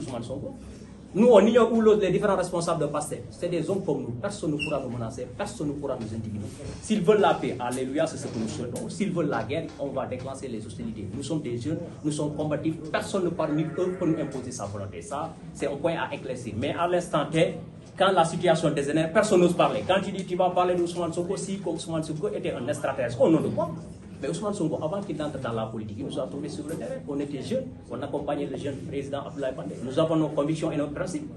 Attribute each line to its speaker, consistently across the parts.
Speaker 1: Ousmane Sonko. Nous, on ignore où les différents responsables de PASTEF. C'est des hommes comme nous. Personne ne pourra nous menacer, personne ne pourra nous intimider. S'ils veulent la paix, alléluia, c'est ce que nous souhaitons. S'ils veulent la guerre, on va déclencher les hostilités. Nous sommes des jeunes, nous sommes combatifs. Personne ne parmi eux peut nous imposer sa volonté. Ça, c'est un point à éclaircir. Mais à l'instant T, quand la situation dégénère, personne n'ose parler. Quand tu dis tu vas parler d'Ousmane Sonko, si comme Ousmane Sonko était un extraterrestre, au nom de quoi? Mais Ousmane Sonko, avant qu'il entre dans la politique, il nous a trouvés sur le terrain. On était jeunes, on accompagnait le jeune président Abdoulaye Baldé. Nous avons nos convictions et nos principes.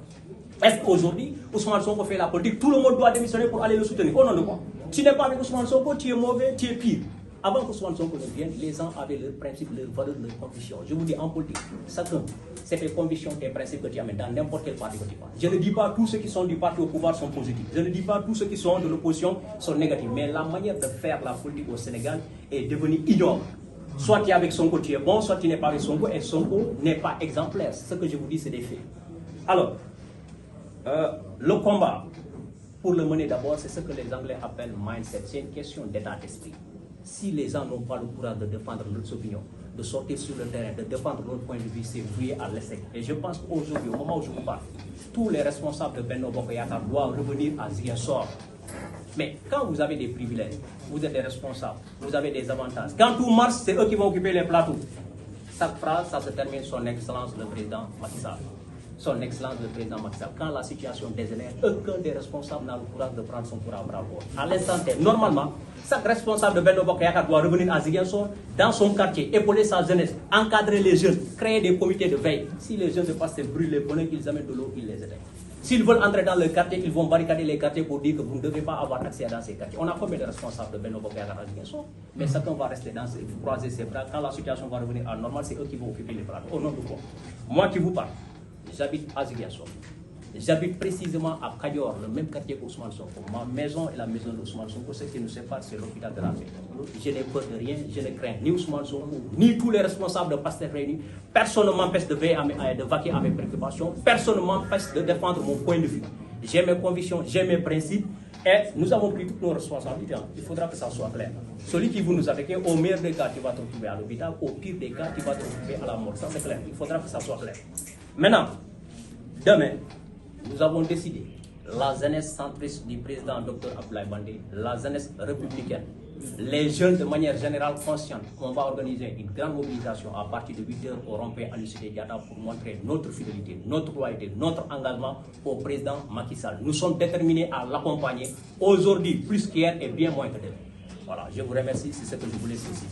Speaker 1: Est-ce qu'aujourd'hui, Ousmane Sonko fait la politique, tout le monde doit démissionner pour aller le soutenir? Au nom de quoi? Tu n'es pas avec Ousmane Sonko, tu es mauvais, tu es pire. Avant qu'Ousmane Sonko ne vienne, les gens avaient leurs principes, leurs valeurs, leurs convictions. Je vous dis en politique, chacun, c'est tes convictions, tes principes que tu amènes dans n'importe quel parti que tu passes. Je ne dis pas tous ceux qui sont du parti au pouvoir sont positifs. Je ne dis pas tous ceux qui sont de l'opposition sont négatifs. Mais la manière de faire la politique au Sénégal est devenue ignoble. Soit tu es avec Sonko, tu es bon, soit tu n'es pas avec Sonko, et Sonko n'est pas exemplaire. Ce que je vous dis, c'est des faits. Alors, le combat, pour le mener d'abord, c'est ce que les Anglais appellent mindset. C'est une question d'état d'esprit. Si les gens n'ont pas le courage de défendre leurs opinions, de sortir sur le terrain, de défendre notre point de vue, c'est voué à l'échec. Et je pense qu'aujourd'hui, au moment où je vous parle, tous les responsables de Benno Bokk Yakaar doivent revenir à Ziguinchor. Mais quand vous avez des privilèges, vous êtes des responsables, vous avez des avantages. Quand tout marche, c'est eux qui vont occuper les plateaux. Chaque phrase, ça se termine son excellence le président Macky Sall. Son excellence le président Macky Sall. Quand la situation dégénère, aucun des responsables n'a le courage de prendre son courage à bras. À l'instant T, normalement, chaque responsable de Benno Bokk Yakaar doit revenir à Ziguinchor, dans son quartier, épauler sa jeunesse, encadrer les jeunes, créer des comités de veille. Si les jeunes de PASTEF brûlent les pneus, qu'ils amènent de l'eau, ils les éteignent. S'ils veulent entrer dans le quartier, ils vont barricader les quartiers pour dire que vous ne devez pas avoir accès dans ces quartiers. On a combien de responsables de Benno Bokk Yakaar à Ziguinchor, mais chacun va rester dans croiser ses bras. Quand la situation va revenir à normal, c'est eux qui vont occuper les bras. Au nom de quoi? Moi qui vous parle, j'habite à Ziguinchor. J'habite précisément à Kadior, le même quartier qu'Ousmane Sonko. Ma maison et la maison d'Ousmane Sonko, ce qui nous sépare, c'est l'hôpital de la paix. Je n'ai peur de rien, je ne crains ni Ousmane Sonko, ni tous les responsables de PASTEF réunis. Personne ne m'empêche de vaquer à mes préoccupations. Personne ne m'empêche de défendre mon point de vue. J'ai mes convictions, j'ai mes principes. Et nous avons pris toutes nos responsabilités. Il faudra que ça soit clair. Celui qui vous nous attaquez, au meilleur des cas, tu vas te retrouver à l'hôpital. Au pire des cas, tu vas te retrouver à la mort. Ça, c'est clair. Il faudra que ça soit clair. Maintenant, demain, nous avons décidé, la jeunesse centriste du président Dr Abdoulaye Baldé, la jeunesse républicaine, les jeunes de manière générale consciente, on va organiser une grande mobilisation à partir de 8h au rond-point Aline-Sitoé Diatta pour montrer notre fidélité, notre loyauté, notre engagement au président Macky Sall. Nous sommes déterminés à l'accompagner aujourd'hui plus qu'hier et bien moins que demain. Voilà, je vous remercie, c'est ce que je voulais préciser.